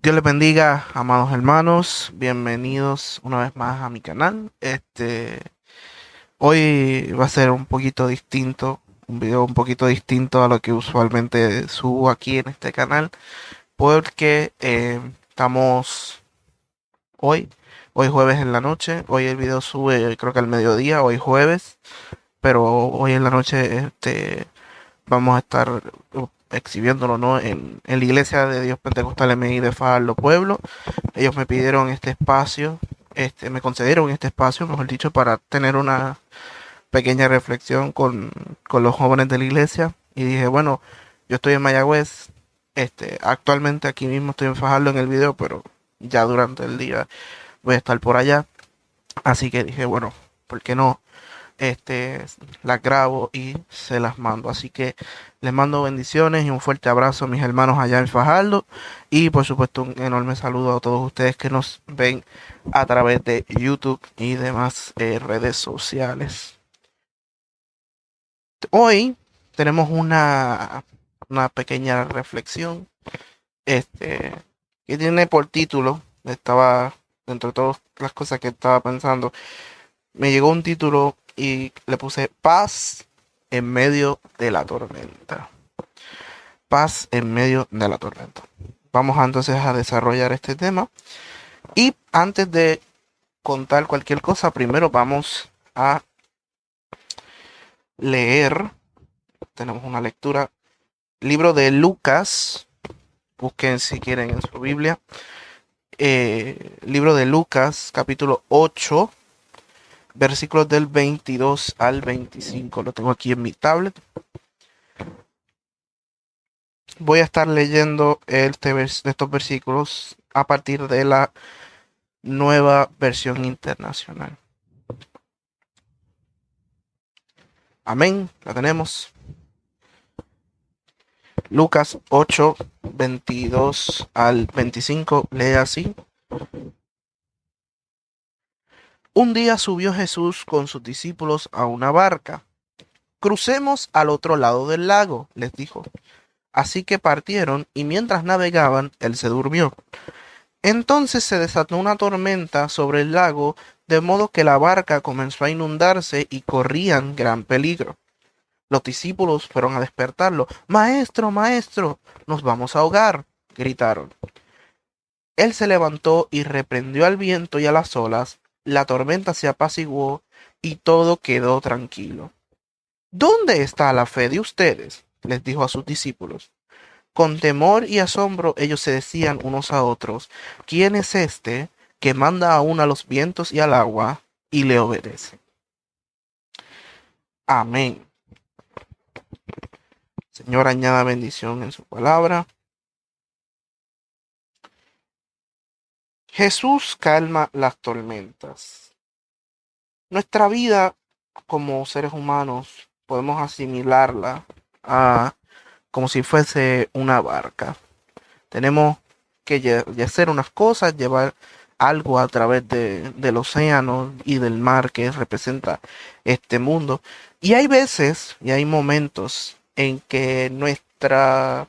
Dios les bendiga, amados hermanos. Bienvenidos una vez más a mi canal. Hoy va a ser un poquito distinto, un video un poquito distinto a lo que usualmente subo aquí en este canal, porque estamos hoy, hoy jueves en la noche. Hoy el video sube, creo que al mediodía, hoy jueves, pero hoy en la noche, vamos a estar exhibiéndolo, ¿no? En la iglesia de Dios Pentecostal MI de Fajardo Pueblo. Ellos me pidieron este espacio, me concedieron este espacio, mejor dicho, para tener una pequeña reflexión con los jóvenes de la iglesia. Y dije, bueno, yo estoy en Mayagüez, actualmente aquí mismo estoy en Fajardo en el video, pero ya durante el día voy a estar por allá. Así que dije, bueno, ¿por qué no? este, las grabo y se las mando. Así que les mando bendiciones y un fuerte abrazo a mis hermanos allá en Fajardo. Y por supuesto un enorme saludo a todos ustedes que nos ven a través de YouTube y demás redes sociales. Hoy tenemos una pequeña reflexión este, que tiene por título, estaba, dentro de todas las cosas que estaba pensando, me llegó un título y le puse paz en medio de la tormenta. Paz en medio de la tormenta. Vamos entonces a desarrollar este tema. Y antes de contar cualquier cosa, primero vamos a leer. Tenemos una lectura. Libro de Lucas. Busquen si quieren en su Biblia. Libro de Lucas, capítulo 8, versículos del 22 al 25. Lo tengo aquí en mi tablet. Voy a estar leyendo estos versículos a partir de la nueva versión internacional. Amén, la tenemos. Lucas 8, 22 al 25, lee así. Un día subió Jesús con sus discípulos a una barca. Crucemos al otro lado del lago, les dijo. Así que partieron y mientras navegaban, él se durmió. Entonces se desató una tormenta sobre el lago, de modo que la barca comenzó a inundarse y corrían gran peligro. Los discípulos fueron a despertarlo. Maestro, maestro, nos vamos a ahogar, gritaron. Él se levantó y reprendió al viento y a las olas. La tormenta se apaciguó y todo quedó tranquilo. ¿Dónde está la fe de ustedes? Les dijo a sus discípulos. Con temor y asombro ellos se decían unos a otros, ¿quién es este que manda aún a los vientos y al agua y le obedece? Amén. Señor, añada bendición en su palabra. Jesús calma las tormentas. Nuestra vida como seres humanos podemos asimilarla a como si fuese una barca. Tenemos que hacer unas cosas, llevar algo a través del océano y del mar que representa este mundo. Y hay veces y hay momentos en que nuestra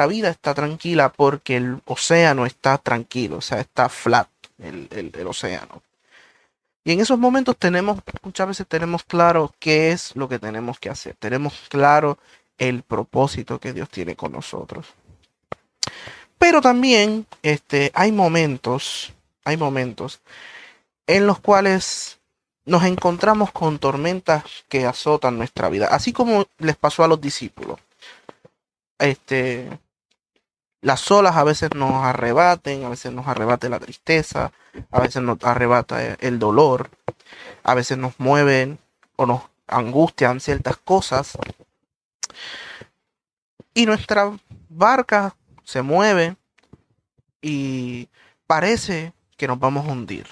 vida está tranquila porque el océano está tranquilo, o sea, está flat el océano. Y en esos momentos muchas veces tenemos claro qué es lo que tenemos que hacer. Tenemos claro el propósito que Dios tiene con nosotros. Pero también hay momentos en los cuales nos encontramos con tormentas que azotan nuestra vida, así como les pasó a los discípulos. Este, las olas a veces nos arrebaten, a veces nos arrebate la tristeza, a veces nos arrebata el dolor, a veces nos mueven o nos angustian ciertas cosas y nuestra barca se mueve y parece que nos vamos a hundir.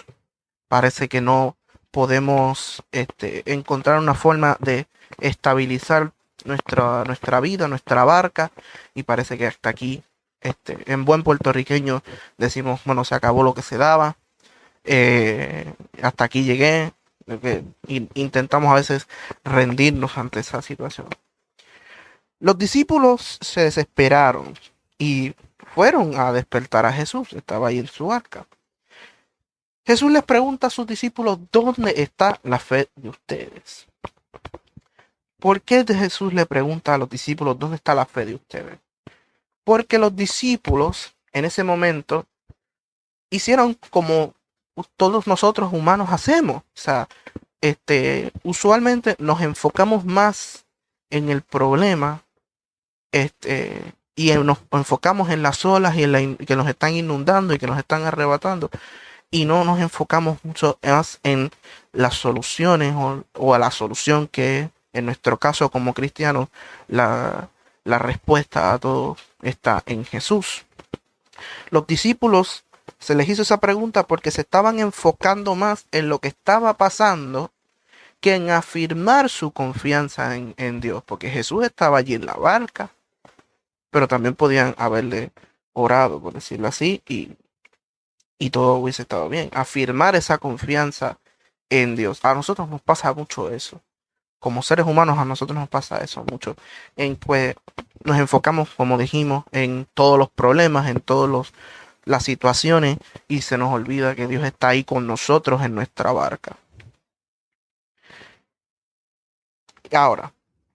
Parece que no podemos encontrar una forma de estabilizar nuestra vida, nuestra barca, y parece que hasta aquí, en buen puertorriqueño, decimos, bueno, se acabó lo que se daba, hasta aquí llegué, intentamos a veces rendirnos ante esa situación. Los discípulos se desesperaron y fueron a despertar a Jesús. Estaba ahí en su barca. Jesús les pregunta a sus discípulos, ¿dónde está la fe de ustedes? ¿Por qué Jesús le pregunta a los discípulos, ¿dónde está la fe de ustedes? Porque los discípulos en ese momento hicieron como todos nosotros humanos hacemos. O sea, usualmente nos enfocamos más en el problema, nos enfocamos en las olas y que nos están inundando y que nos están arrebatando, y no nos enfocamos mucho más en las soluciones o a la solución que en nuestro caso como cristianos la respuesta a todo está en Jesús. Los discípulos se les hizo esa pregunta porque se estaban enfocando más en lo que estaba pasando que en afirmar su confianza en Dios, porque Jesús estaba allí en la barca, pero también podían haberle orado, por decirlo así, y todo hubiese estado bien. Afirmar esa confianza en Dios. A nosotros nos pasa mucho eso. Como seres humanos a nosotros nos pasa eso mucho. Pues nos enfocamos, como dijimos, en todos los problemas, en todas las situaciones, y se nos olvida que Dios está ahí con nosotros en nuestra barca. Ahora,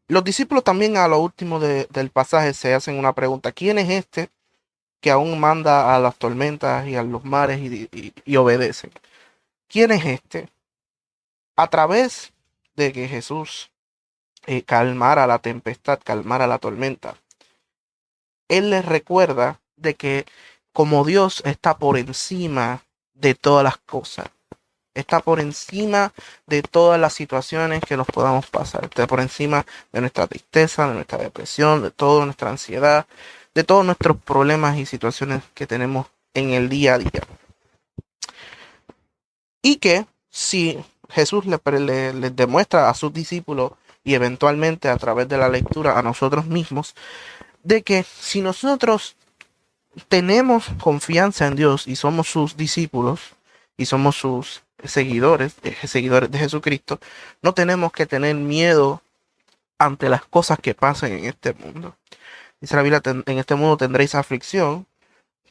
los discípulos también a lo último del pasaje se hacen una pregunta. ¿Quién es este que aún manda a las tormentas y a los mares y obedece? ¿Quién es este? A través de que Jesús calmara la tempestad, calmara la tormenta, Él les recuerda de que como Dios está por encima de todas las cosas, está por encima de todas las situaciones que nos podamos pasar, está por encima de nuestra tristeza, de nuestra depresión, de toda nuestra ansiedad, de todos nuestros problemas y situaciones que tenemos en el día a día. Y que si Jesús les demuestra a sus discípulos y eventualmente a través de la lectura a nosotros mismos, de que si nosotros tenemos confianza en Dios y somos sus discípulos y somos sus seguidores de Jesucristo, no tenemos que tener miedo ante las cosas que pasan en este mundo. Dice la Biblia, en este mundo tendréis aflicción,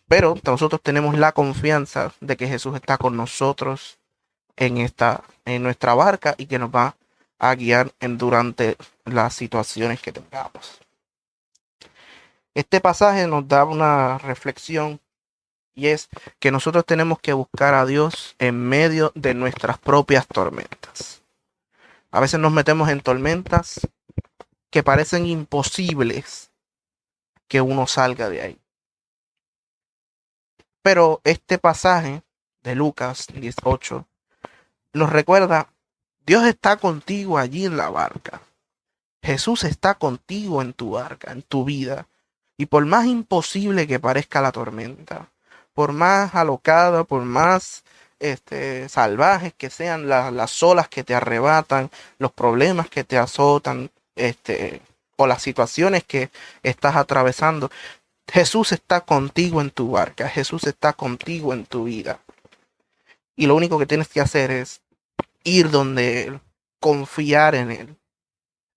pero nosotros tenemos la confianza de que Jesús está con nosotros en nuestra barca y que nos va a guiar durante las situaciones que tengamos. Este pasaje nos da una reflexión, y es que nosotros tenemos que buscar a Dios en medio de nuestras propias tormentas. A veces nos metemos en tormentas que parecen imposibles que uno salga de ahí. Pero este pasaje de Lucas 18 nos recuerda, Dios está contigo allí en la barca. Jesús está contigo en tu barca, en tu vida. Y por más imposible que parezca la tormenta, por más alocada, por más salvajes que sean las olas que te arrebatan, los problemas que te azotan, o las situaciones que estás atravesando, Jesús está contigo en tu barca, Jesús está contigo en tu vida. Y lo único que tienes que hacer es ir donde Él, confiar en Él,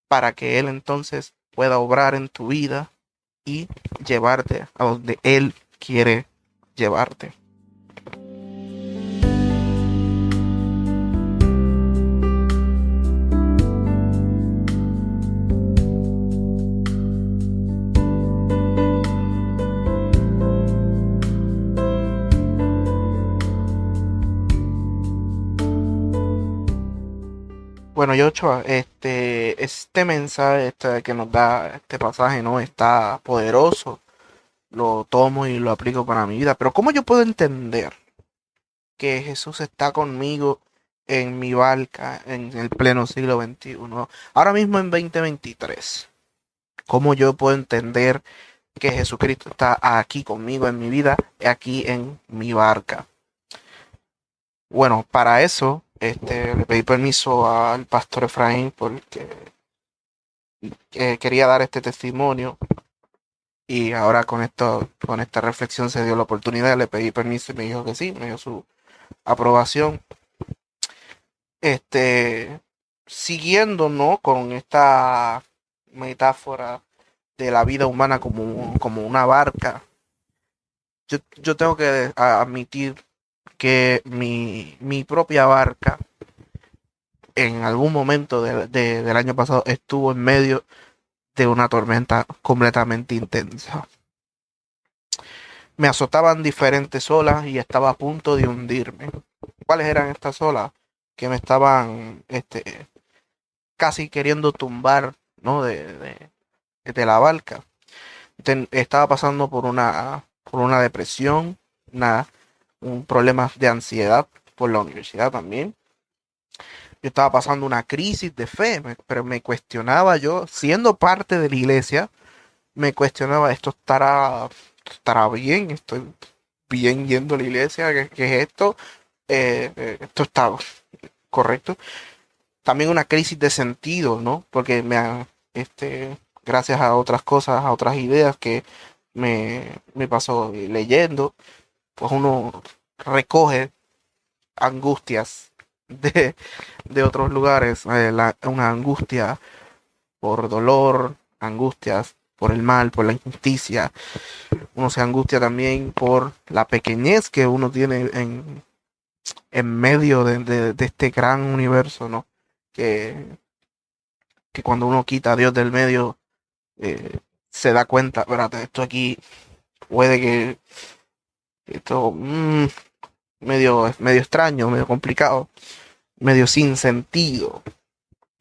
para que Él entonces pueda obrar en tu vida y llevarte a donde Él quiere llevarte. Bueno, Yochoa, este mensaje que nos da este pasaje, ¿no? Está poderoso. Lo tomo y lo aplico para mi vida. Pero ¿cómo yo puedo entender que Jesús está conmigo en mi barca en el pleno siglo XXI? Ahora mismo en 2023. ¿Cómo yo puedo entender que Jesucristo está aquí conmigo en mi vida, aquí en mi barca? Bueno, para eso le pedí permiso al pastor Efraín porque quería dar este testimonio, y ahora con esta reflexión se dio la oportunidad. Le pedí permiso y me dijo que sí, me dio su aprobación. Siguiendo, ¿no?, con esta metáfora de la vida humana como una barca, yo tengo que admitir que mi propia barca en algún momento del año pasado estuvo en medio de una tormenta completamente intensa. Me azotaban diferentes olas y estaba a punto de hundirme. ¿Cuáles eran estas olas? Que me estaban casi queriendo tumbar, ¿no? De la barca. Estaba pasando por una depresión, un problema de ansiedad por la universidad también. Yo estaba pasando una crisis de fe, pero me cuestionaba yo, siendo parte de la iglesia, me cuestionaba, estará bien, estoy bien yendo a la iglesia, ¿qué es esto? Esto está correcto. También una crisis de sentido, ¿no? Porque gracias a otras cosas, a otras ideas que me pasó leyendo, pues uno recoge angustias de, de otros lugares, una angustia por dolor, angustias por el mal, por la injusticia. Uno se angustia también por la pequeñez que uno tiene en medio de este gran universo, ¿no? Que, que cuando uno quita a Dios del medio, se da cuenta, espérate, esto aquí puede que esto medio extraño, medio complicado, medio sin sentido,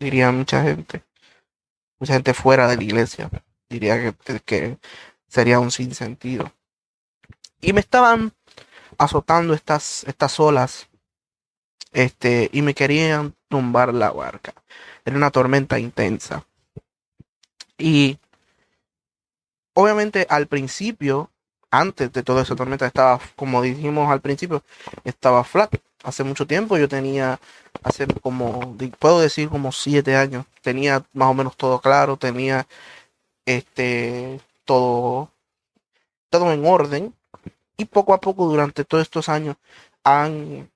diría mucha gente fuera de la iglesia, diría que sería un sinsentido. Y me estaban azotando estas olas, y me querían tumbar la barca. Era una tormenta intensa. Y obviamente al principio, antes de toda esa tormenta, estaba, como dijimos al principio, estaba flat. Hace mucho tiempo yo tenía, hace como, puedo decir como 7 años, tenía más o menos todo claro, tenía todo, todo en orden. Y poco a poco durante todos estos años han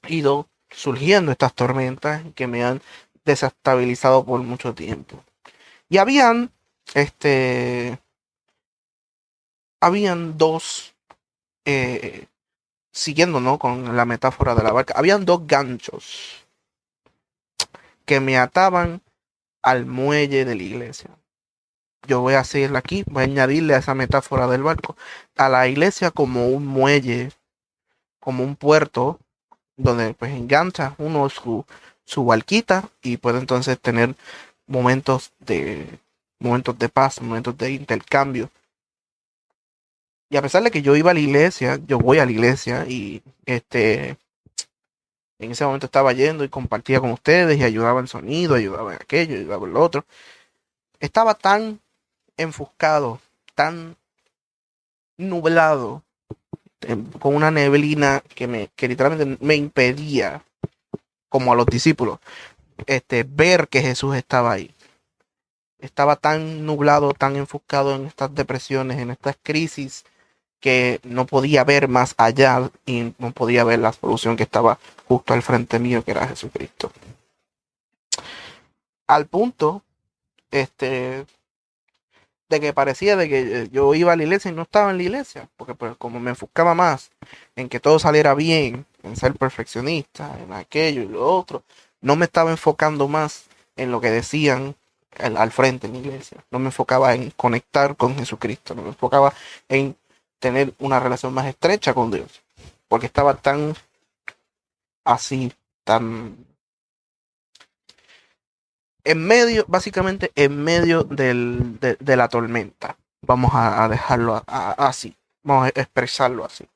ido surgiendo estas tormentas que me han desestabilizado por mucho tiempo. Y este, habían dos, eh, siguiendo, ¿no? Con la metáfora de la barca, habían dos ganchos que me ataban al muelle de la iglesia. Yo voy a seguirla aquí, voy a añadirle a esa metáfora del barco, a la iglesia como un muelle, como un puerto, donde pues engancha uno su barquita y puede entonces tener momentos de, momentos de paz, momentos de intercambio. Y a pesar de que yo iba a la iglesia, yo voy a la iglesia y en ese momento estaba yendo y compartía con ustedes y ayudaba en sonido, ayudaba en aquello, ayudaba en lo otro. Estaba tan enfuscado, tan nublado, con una neblina que literalmente me impedía, como a los discípulos, ver que Jesús estaba ahí. Estaba tan nublado, tan enfocado en estas depresiones, en estas crisis, que no podía ver más allá y no podía ver la solución que estaba justo al frente mío, que era Jesucristo. Al punto, este, de que parecía de que yo iba a la iglesia y no estaba en la iglesia, porque pues, como me enfocaba más en que todo saliera bien, en ser perfeccionista, en aquello y lo otro, no me estaba enfocando más en lo que decían al frente en la iglesia, no me enfocaba en conectar con Jesucristo, no me enfocaba en tener una relación más estrecha con Dios, porque estaba tan así, tan en medio, básicamente en medio de la tormenta. Vamos a dejarlo así. Vamos a expresarlo así.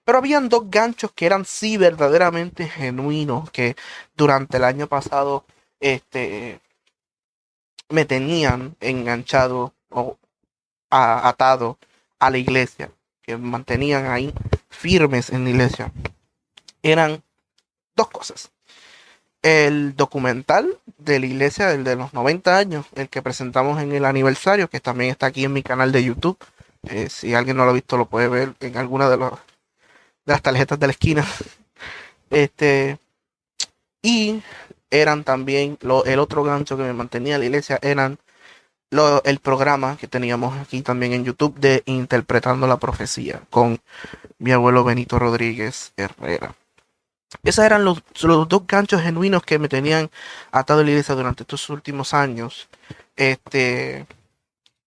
Pero habían dos ganchos que eran sí verdaderamente genuinos, que durante el año pasado este, me tenían enganchado o atado a la iglesia, que me mantenían ahí firmes en la iglesia. Eran dos cosas. El documental de la iglesia, el de los 90 años, el que presentamos en el aniversario, que también está aquí en mi canal de YouTube. Si alguien no lo ha visto, lo puede ver en alguna de las tarjetas de la esquina. Este, y eran también, el otro gancho que me mantenía en la iglesia, eran el programa que teníamos aquí también en YouTube de Interpretando la Profecía con mi abuelo Benito Rodríguez Herrera. Esos eran los dos ganchos genuinos que me tenían atado a la iglesia durante estos últimos años. Este,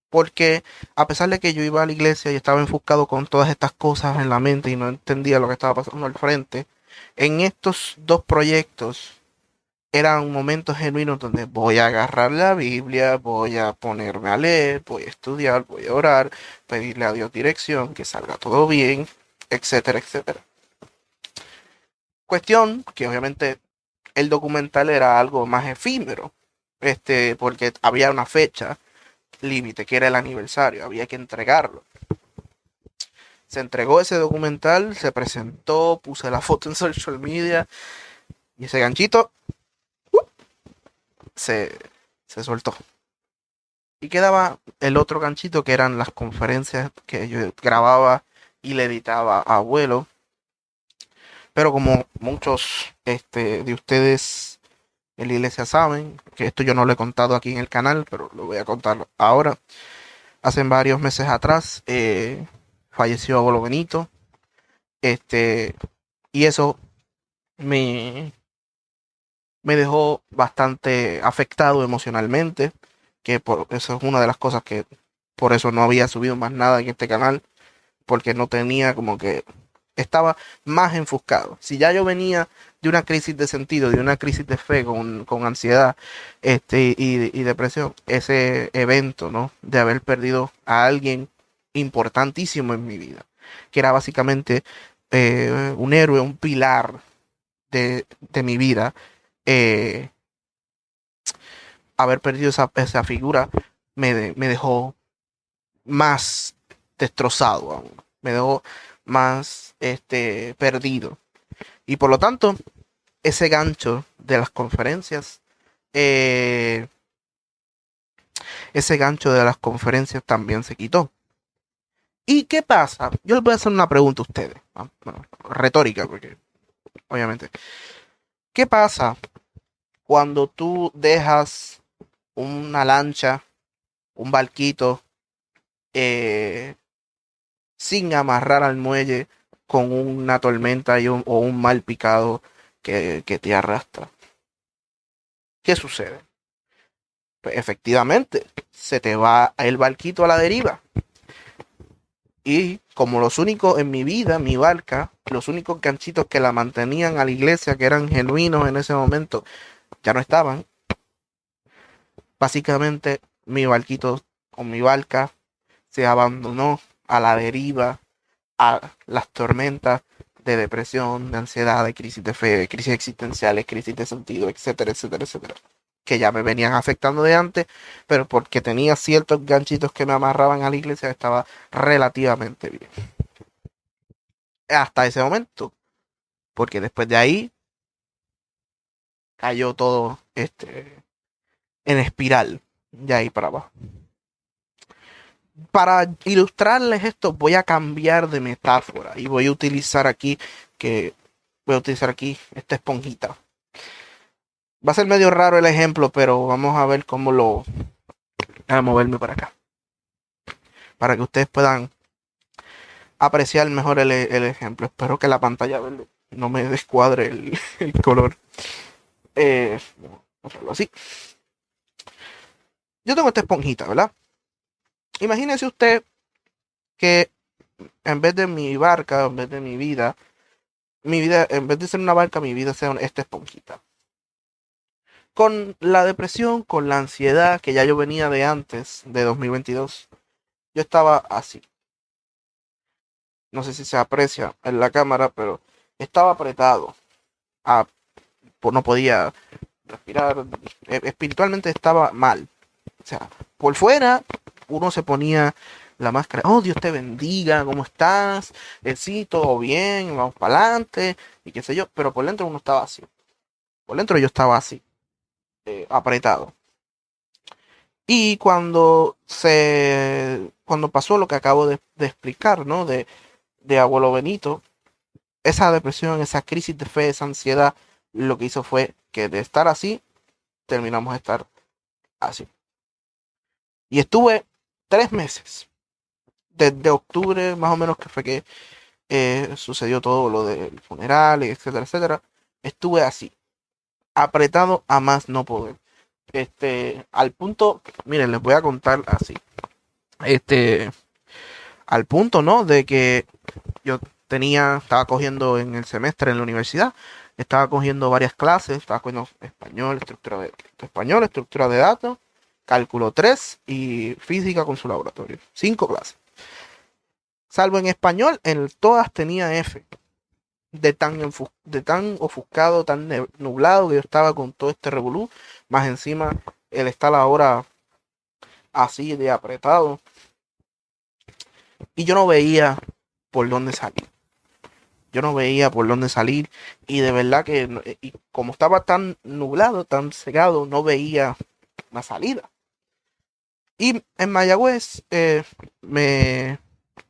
porque a pesar de que yo iba a la iglesia y estaba enfocado con todas estas cosas en la mente y no entendía lo que estaba pasando al frente, en estos dos proyectos eran momentos genuinos donde voy a agarrar la Biblia, voy a ponerme a leer, voy a estudiar, voy a orar, pedirle a Dios dirección, que salga todo bien, etcétera, etcétera. Cuestión que obviamente el documental era algo más efímero, porque había una fecha límite, que era el aniversario, había que entregarlo. Se entregó ese documental, se presentó, puse la foto en social media y ese ganchito se, se soltó. Y quedaba el otro ganchito que eran las conferencias que yo grababa y le editaba a abuelo. Pero como muchos de ustedes en la iglesia saben, que esto yo no lo he contado aquí en el canal, pero lo voy a contar ahora. Hace varios meses atrás falleció abuelo Benito. Este, y eso me, me dejó bastante afectado emocionalmente, que por eso es una de las cosas que por eso no había subido más nada en este canal, porque no tenía como que estaba más enfocado. Si ya yo venía de una crisis de sentido, de una crisis de fe con ansiedad y depresión, ese evento, ¿no? De haber perdido a alguien importantísimo en mi vida, que era básicamente un héroe, un pilar de mi vida, eh, haber perdido esa figura me dejó más destrozado aún, me dejó más perdido. Y por lo tanto, ese gancho de las conferencias, eh, ese gancho de las conferencias también se quitó. ¿Y qué pasa? Yo les voy a hacer una pregunta a ustedes, bueno, retórica, porque obviamente. ¿Qué pasa cuando tú dejas una lancha, un barquito, eh, sin amarrar al muelle con una tormenta o un mal picado que te arrastra? ¿Qué sucede? Pues efectivamente, se te va el barquito a la deriva. Y como los únicos en mi vida, mi barca, los únicos ganchitos que la mantenían a la iglesia, que eran genuinos en ese momento, ya no estaban. Básicamente, mi barquito o mi barca se abandonó a la deriva, a las tormentas de depresión, de ansiedad, de crisis de fe, de crisis existenciales, crisis de sentido, etcétera, etcétera, etcétera, que ya me venían afectando de antes, pero porque tenía ciertos ganchitos que me amarraban a la iglesia, estaba relativamente bien. Hasta ese momento, porque después de ahí cayó todo en espiral, de ahí para abajo. Para ilustrarles esto, voy a cambiar de metáfora y voy a utilizar aquí esta esponjita. Va a ser medio raro el ejemplo, pero vamos a ver cómo lo... a moverme para acá. Para que ustedes puedan apreciar mejor el ejemplo. Espero que la pantalla verde no me descuadre el color. Vamos a hacerlo así. Yo tengo esta esponjita, ¿verdad? Imagínese usted que en vez de mi barca, en vez de mi vida, en vez de ser una barca, mi vida sea esta esponjita. Con la depresión, con la ansiedad que ya yo venía de antes, de 2022, yo estaba así. No sé si se aprecia en la cámara, pero estaba apretado. Ah, no podía respirar. Espiritualmente estaba mal. O sea, por fuera uno se ponía la máscara. Oh, Dios te bendiga, ¿cómo estás? Sí, todo bien, vamos para adelante y qué sé yo. Pero por dentro uno estaba así. Por dentro yo estaba así, apretado. Y cuando pasó lo que acabo de explicar, ¿no? De abuelo Benito, esa depresión, esa crisis de fe, esa ansiedad, lo que hizo fue que de estar así, terminamos de estar así. Y estuve 3 meses. Desde octubre, más o menos, que fue que sucedió todo lo del funeral, etcétera, etcétera. Estuve así, apretado a más no poder. Al punto, miren, les voy a contar así. Este, Al punto, ¿no? De que yo estaba cogiendo en el semestre en la universidad, estaba cogiendo varias clases, estaba cogiendo español, estructura de datos, cálculo 3 y física con su laboratorio. 5 clases. Salvo en español, en todas tenía F. De tan ofuscado, tan nublado que yo estaba con todo este revolú, más encima el estar ahora así de apretado. Y yo no veía por dónde salir. Yo no veía por dónde salir y de verdad que, y como estaba tan nublado, tan cegado, no veía la salida. Y en Mayagüez me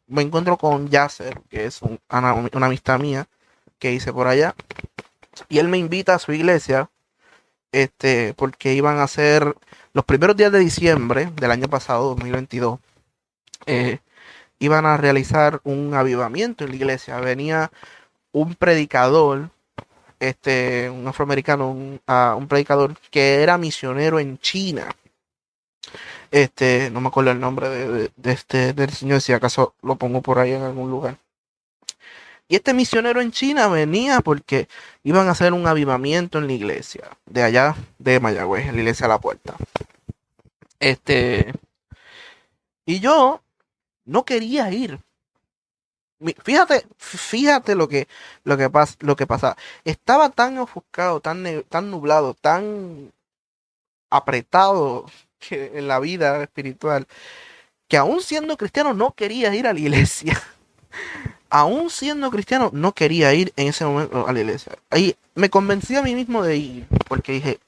encuentro con Yasser, que es una amistad mía que hice por allá, y él me invita a su iglesia, porque iban a ser los primeros días de diciembre del año pasado, 2022, iban a realizar un avivamiento en la iglesia. Venía un predicador, un afroamericano, un predicador que era misionero en China. No me acuerdo el nombre del señor, si acaso lo pongo por ahí en algún lugar. Y este misionero en China venía porque iban a hacer un avivamiento en la iglesia, de allá de Mayagüez, en la iglesia a la puerta. Y yo no quería ir. Fíjate lo que pasa. Estaba tan ofuscado, tan nublado, tan apretado en la vida espiritual, que aún siendo cristiano no quería ir a la iglesia. Aún siendo cristiano no quería ir en ese momento a la iglesia. Ahí me convencí a mí mismo de ir, porque dije,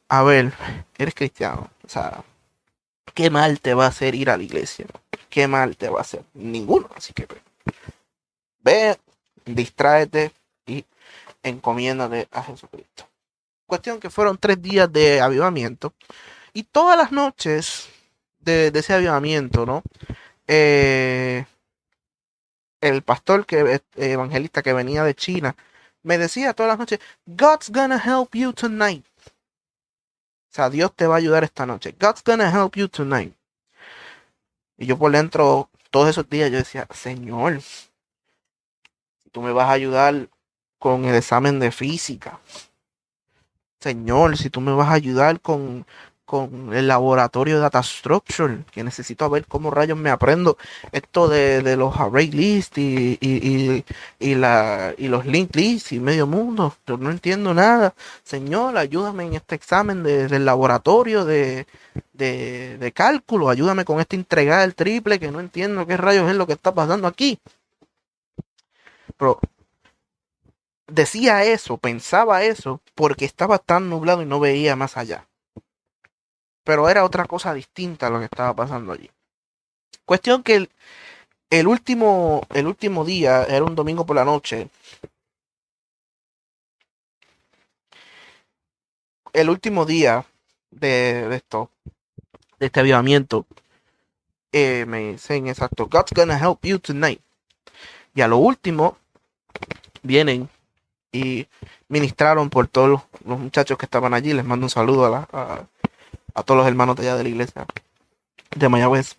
a ver, eres cristiano, o sea, ¿qué mal te va a hacer ir a la iglesia? ¿Qué mal te va a hacer? Ninguno, así que ve, distráete y encomiéndate a Jesucristo. Cuestión que fueron 3 días de avivamiento y todas las noches de ese avivamiento, ¿no? El pastor evangelista que venía de China me decía todas las noches, God's gonna help you tonight. O sea, Dios te va a ayudar esta noche. God's gonna help you tonight. Y yo por dentro, todos esos días, yo decía, Señor, tú me vas a ayudar con el examen de física. Señor, si tú me vas a ayudar con el laboratorio de Data Structure, que necesito ver cómo rayos me aprendo esto de los array lists y los linked lists y medio mundo. Yo no entiendo nada. Señor, ayúdame en este examen del laboratorio de cálculo. Ayúdame con esta integral triple que no entiendo qué rayos es lo que está pasando aquí. Pero decía eso, pensaba eso, porque estaba tan nublado y no veía más allá. Pero era otra cosa distinta a lo que estaba pasando allí. Cuestión que el último día, era un domingo por la noche. El último día de este avivamiento, me dicen exacto, God's gonna help you tonight. Y a lo último, vienen y ministraron por todos los muchachos que estaban allí. Les mando un saludo a todos los hermanos de allá de la iglesia de Mayagüez.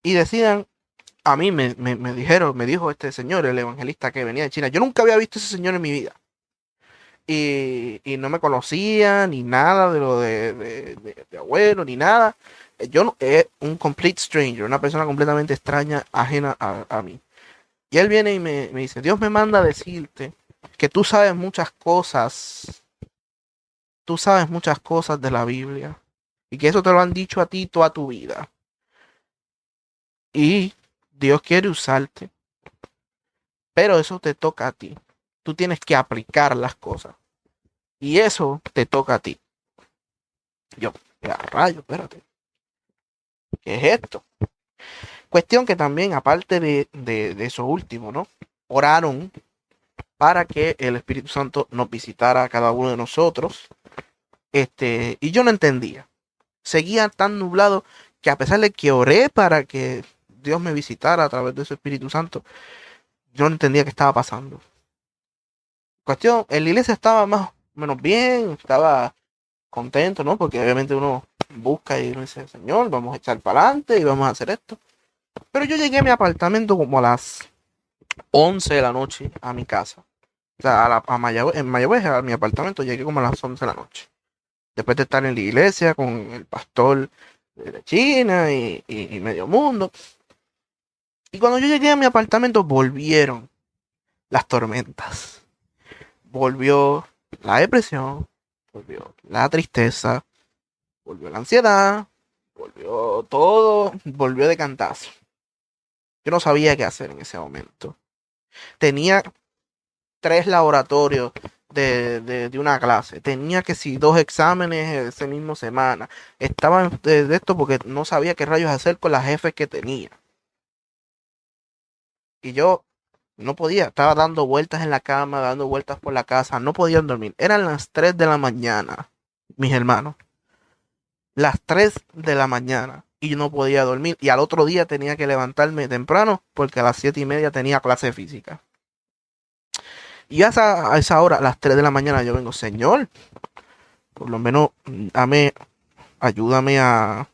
Y decían, a mí me dijo este señor, el evangelista que venía de China. Yo nunca había visto a ese señor en mi vida. Y no me conocía, ni nada de lo de abuelo, ni nada. Yo no, es un complete stranger, una persona completamente extraña, ajena a mí. Y él viene y me dice, Dios me manda a decirte que tú sabes muchas cosas de la Biblia y que eso te lo han dicho a ti toda tu vida. Y Dios quiere usarte, pero eso te toca a ti. Tú tienes que aplicar las cosas. Y eso te toca a ti. Yo, a rayo, espérate. ¿Qué es esto? Cuestión que también, aparte de eso último, ¿no? Oraron para que el Espíritu Santo nos visitara a cada uno de nosotros Y yo no entendía. Seguía tan nublado que a pesar de que oré para que Dios me visitara a través de su Espíritu Santo, yo no entendía qué estaba pasando. Cuestión, en la iglesia estaba más o menos bien, estaba contento, ¿no? Porque obviamente uno busca y uno dice, Señor, vamos a echar para adelante y vamos a hacer esto. Pero yo llegué a mi apartamento como a las 11 de la noche a mi casa. O sea, en Mayagüez, a mi apartamento, llegué como a las 11 de la noche. Después de estar en la iglesia con el pastor de China y medio mundo. Y cuando yo llegué a mi apartamento, volvieron las tormentas. Volvió la depresión, volvió la tristeza, volvió la ansiedad, volvió todo, volvió de cantazo. Yo no sabía qué hacer en ese momento. Tenía 3 laboratorios de una clase. Tenía que si 2 exámenes ese mismo semana. Estaba de esto porque no sabía qué rayos hacer con las jefes que tenía. Y yo no podía. Estaba dando vueltas en la cama, dando vueltas por la casa. No podía dormir. Eran las 3 de la mañana, mis hermanos. Las 3 de la mañana. Y yo no podía dormir. Y al otro día tenía que levantarme temprano porque a las 7:30 tenía clase de física. Y a esa hora, a las 3 de la mañana, yo vengo, Señor, por lo menos ayúdame a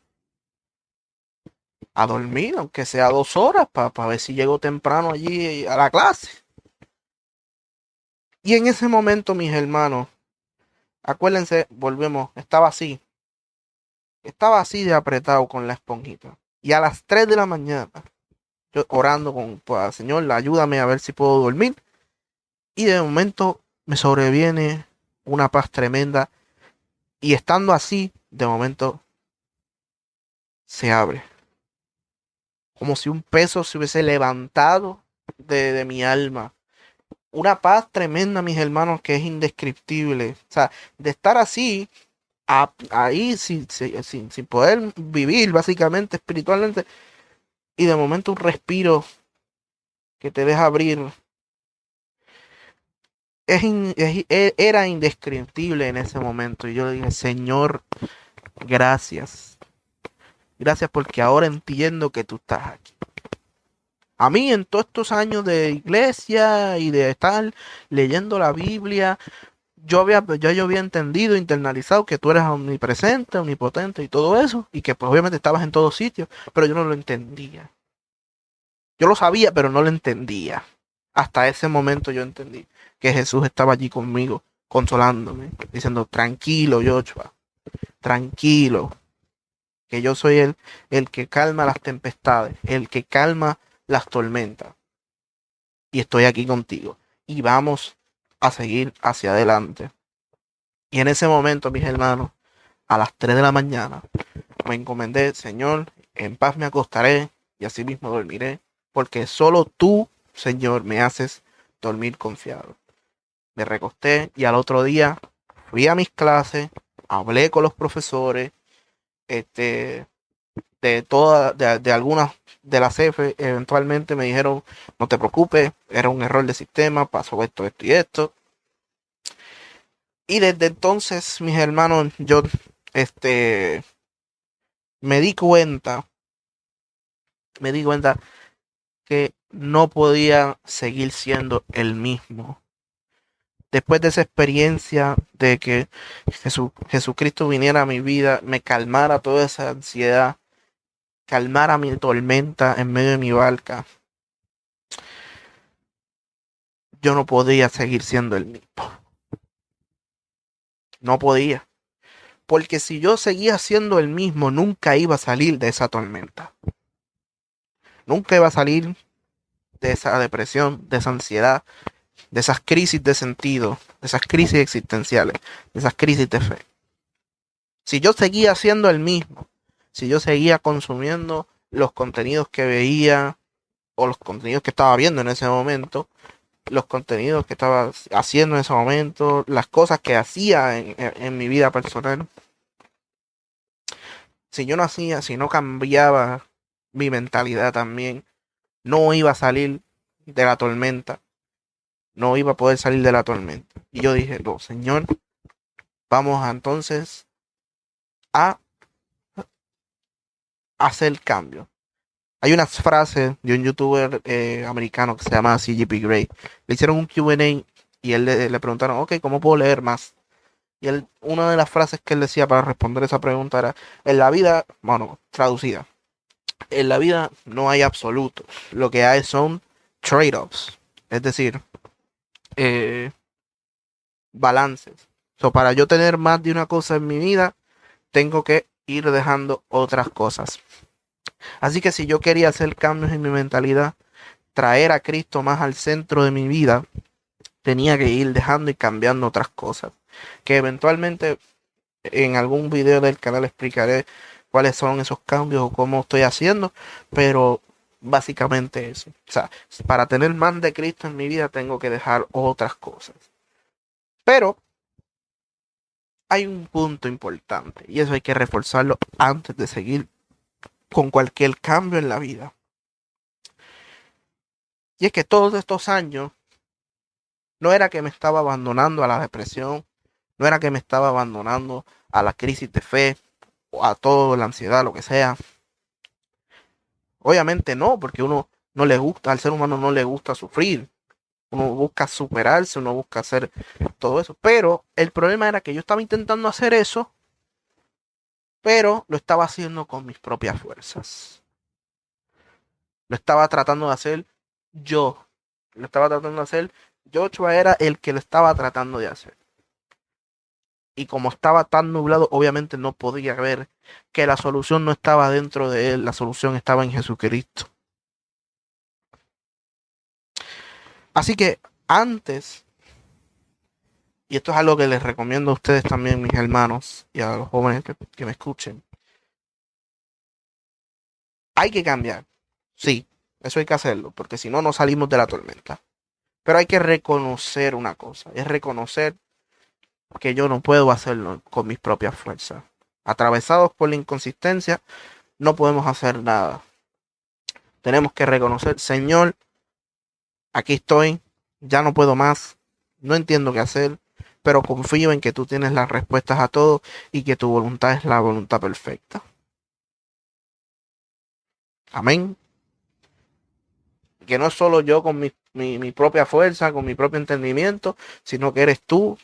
dormir, aunque sea 2 horas, para ver si llego temprano allí a la clase. Y en ese momento, mis hermanos, acuérdense, volvemos, estaba así de apretado con la esponjita. Y a las 3 de la mañana, yo orando pues, Señor, ayúdame a ver si puedo dormir. Y de momento me sobreviene una paz tremenda. Y estando así, de momento se abre. Como si un peso se hubiese levantado de mi alma. Una paz tremenda, mis hermanos, que es indescriptible. O sea, de estar así, ahí sin poder vivir, básicamente, espiritualmente, y de momento un respiro que te deja abrir, era indescriptible en ese momento. Y yo le dije, Señor, gracias. Gracias porque ahora entiendo que tú estás aquí. A mí en todos estos años de iglesia y de estar leyendo la Biblia, yo había entendido, internalizado que tú eras omnipresente, omnipotente y todo eso, y que pues obviamente estabas en todos sitios, pero yo no lo entendía. Yo lo sabía, pero no lo entendía. Hasta ese momento yo entendí que Jesús estaba allí conmigo, consolándome, diciendo, tranquilo, Joshua, tranquilo, que yo soy el que calma las tempestades, el que calma las tormentas, y estoy aquí contigo, y vamos a seguir hacia adelante. Y en ese momento, mis hermanos, a las 3 de la mañana, me encomendé, Señor, en paz me acostaré y así mismo dormiré, porque solo tú, Señor, me haces dormir confiado. Me recosté y al otro día fui a mis clases, hablé con los profesores, de algunas de las F, eventualmente me dijeron, no te preocupes, era un error de sistema, pasó esto, esto y esto. Y desde entonces, mis hermanos, yo, me di cuenta, me di cuenta que no podía seguir siendo el mismo. Después de esa experiencia de que Jesucristo viniera a mi vida, me calmara toda esa ansiedad, calmara mi tormenta en medio de mi barca, yo no podía seguir siendo el mismo. No podía. Porque si yo seguía siendo el mismo, nunca iba a salir de esa tormenta. Nunca iba a salir de esa depresión, de esa ansiedad, de esas crisis de sentido, de esas crisis existenciales, de esas crisis de fe. Si yo seguía siendo el mismo, si yo seguía consumiendo los contenidos que veía o los contenidos que estaba viendo en ese momento, los contenidos que estaba haciendo en ese momento, las cosas que hacía en mi vida personal, si yo no hacía, si no cambiaba mi mentalidad también, no iba a salir de la tormenta, no iba a poder salir de la tormenta. Y yo dije, no, Señor, vamos a, entonces a hacer cambio. Hay unas frases de un youtuber americano que se llama CGP Grey. Le hicieron un Q&A y él le preguntaron, ok, ¿cómo puedo leer más? Y él, una de las frases que él decía para responder esa pregunta era, en la vida, bueno, traducida, en la vida no hay absolutos, lo que hay son trade-offs, es decir, eh, balances. So, para yo tener más de una cosa en mi vida, tengo que ir dejando otras cosas. Así que si yo quería hacer cambios en mi mentalidad, traer a Cristo más al centro de mi vida, tenía que ir dejando y cambiando otras cosas. Que eventualmente en algún video del canal explicaré cuáles son esos cambios o cómo estoy haciendo, pero básicamente eso. O sea, para tener más de Cristo en mi vida tengo que dejar otras cosas. Pero hay un punto importante y eso hay que reforzarlo antes de seguir con cualquier cambio en la vida. Y es que todos estos años no era que me estaba abandonando a la depresión, no era que me estaba abandonando a la crisis de fe o a toda la ansiedad, lo que sea. Obviamente no, porque uno no le gusta, al ser humano no le gusta sufrir. Uno busca superarse, uno busca hacer todo eso. Pero el problema era que yo estaba intentando hacer eso, pero lo estaba haciendo con mis propias fuerzas. Lo estaba tratando de hacer yo. Lo estaba tratando de hacer. Joshua era el que lo estaba tratando de hacer. Y como estaba tan nublado, obviamente no podía ver que la solución no estaba dentro de él, la solución estaba en Jesucristo. Así que antes, y esto es algo que les recomiendo a ustedes también, mis hermanos, y a los jóvenes que me escuchen, hay que cambiar. Sí, eso hay que hacerlo, porque si no, no salimos de la tormenta. Pero hay que reconocer una cosa, es reconocer que yo no puedo hacerlo con mis propias fuerzas. Atravesados por la inconsistencia, no podemos hacer nada. Tenemos que reconocer, Señor, aquí estoy, ya no puedo más, no entiendo qué hacer, pero confío en que tú tienes las respuestas a todo y que tu voluntad es la voluntad perfecta. Amén. Que no es solo yo con mi propia fuerza, con mi propio entendimiento, sino que eres tú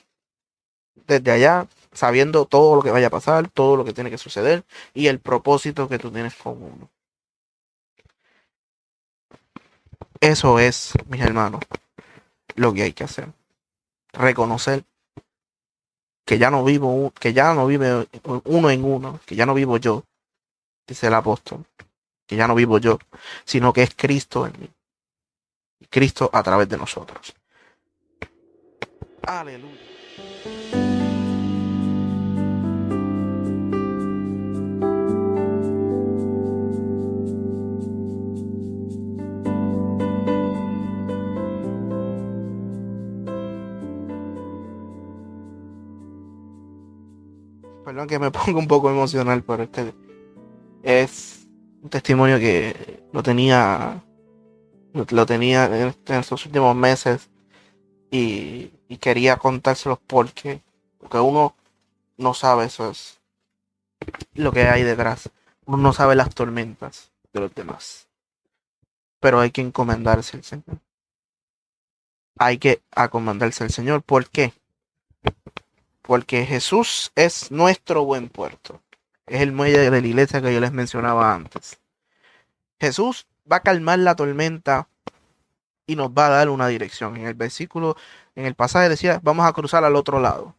desde allá, sabiendo todo lo que vaya a pasar, todo lo que tiene que suceder y el propósito que tú tienes con uno. Eso es, mis hermanos, lo que hay que hacer. Reconocer que ya no vivo, que ya no vive uno en uno, que ya no vivo yo, dice el apóstol, que ya no vivo yo, sino que es Cristo en mí. Cristo a través de nosotros. Aleluya. Perdón que me ponga un poco emocional, pero este es un testimonio que lo tenía en estos últimos meses y quería contárselos porque uno no sabe, eso es lo que hay detrás. Uno no sabe las tormentas de los demás, pero hay que encomendarse al Señor. Hay que acomendarse al Señor. ¿Por qué? Porque Jesús es nuestro buen puerto. Es el muelle de la iglesia que yo les mencionaba antes. Jesús va a calmar la tormenta y nos va a dar una dirección. En el versículo, en el pasaje decía, vamos a cruzar al otro lado.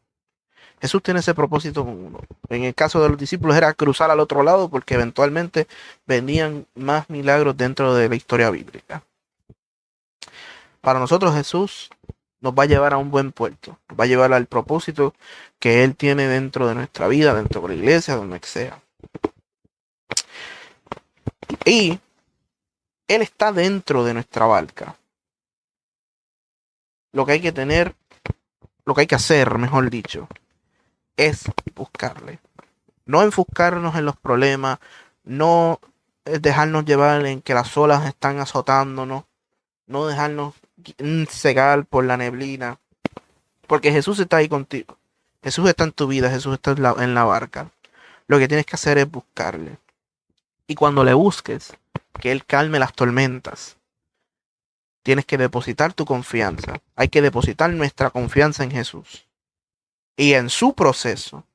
Jesús tiene ese propósito con uno. En el caso de los discípulos era cruzar al otro lado porque eventualmente venían más milagros dentro de la historia bíblica. Para nosotros Jesús nos va a llevar a un buen puerto, nos va a llevar al propósito que Él tiene dentro de nuestra vida, dentro de la iglesia, donde sea. Y Él está dentro de nuestra barca. Lo que hay que tener, lo que hay que hacer, mejor dicho, es buscarle. No enfocarnos en los problemas, no dejarnos llevar en que las olas están azotándonos, no dejarnos cegar por la neblina, porque Jesús está ahí contigo. Jesús está en tu vida, Jesús está en la barca. Lo que tienes que hacer es buscarle. Y cuando le busques, que Él calme las tormentas, tienes que depositar tu confianza. Hay que depositar nuestra confianza en Jesús. Y en su proceso,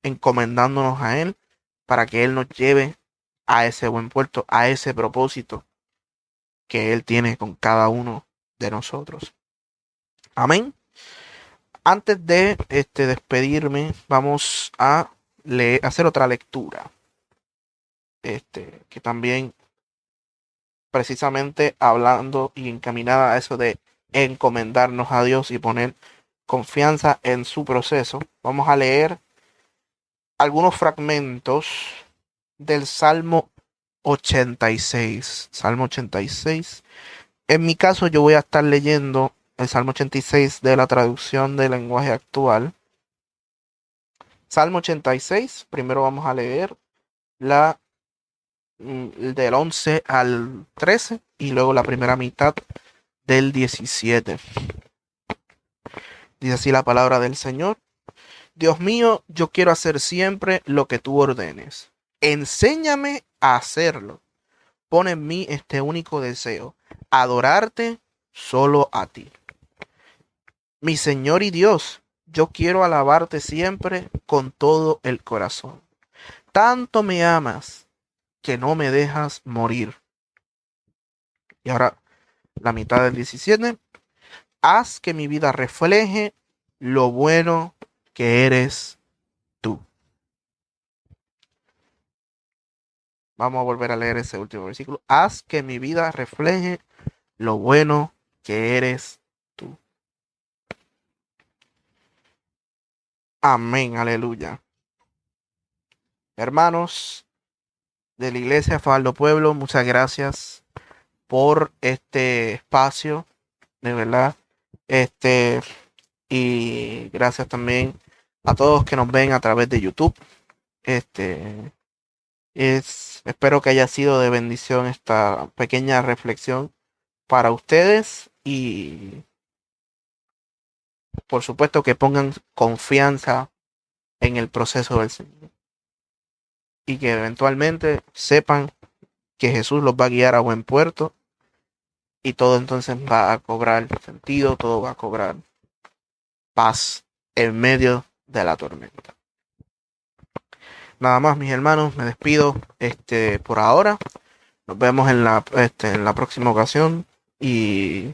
encomendándonos a Él para que Él nos lleve a ese buen puerto, a ese propósito que Él tiene con cada uno de nosotros. Amén. Antes de despedirme, vamos a hacer otra lectura. Que también precisamente hablando y encaminada a eso de encomendarnos a Dios y poner confianza en su proceso. Vamos a leer algunos fragmentos del Salmo 86. Salmo 86. En mi caso yo voy a estar leyendo el Salmo 86 de la traducción del lenguaje actual. Salmo 86, primero vamos a leer del 11 al 13 y luego la primera mitad del 17. Dice así la palabra del Señor. Dios mío, yo quiero hacer siempre lo que tú ordenes. Enséñame a hacerlo. Pon en mí este único deseo, adorarte solo a ti. Mi Señor y Dios, yo quiero alabarte siempre con todo el corazón. Tanto me amas que no me dejas morir. Y ahora la mitad del 17. Haz que mi vida refleje lo bueno que eres tú. Vamos a volver a leer ese último versículo. Haz que mi vida refleje lo bueno que eres tú. Amén, aleluya. Hermanos de la iglesia Fajardo Pueblo, muchas gracias por este espacio, de verdad. Y gracias también a todos que nos ven a través de YouTube. Espero que haya sido de bendición esta pequeña reflexión para ustedes y por supuesto que pongan confianza en el proceso del Señor y que eventualmente sepan que Jesús los va a guiar a buen puerto y todo entonces va a cobrar sentido, todo va a cobrar paz en medio de la tormenta. Nada más, mis hermanos, me despido por ahora. Nos vemos en la próxima ocasión y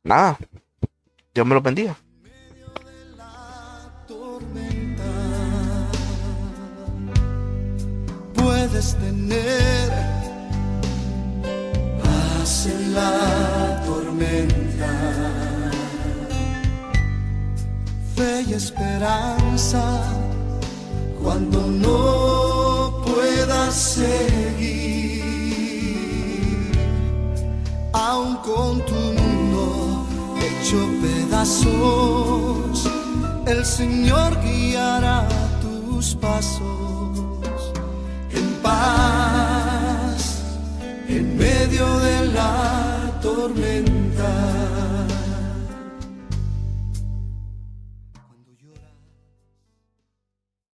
nada, Dios me los bendiga. Puedes tener paz en la tormenta, fe y esperanza cuando no puedas seguir, aun con tu mundo hecho pedazos, el Señor guiará tus pasos en paz en medio de la tormenta.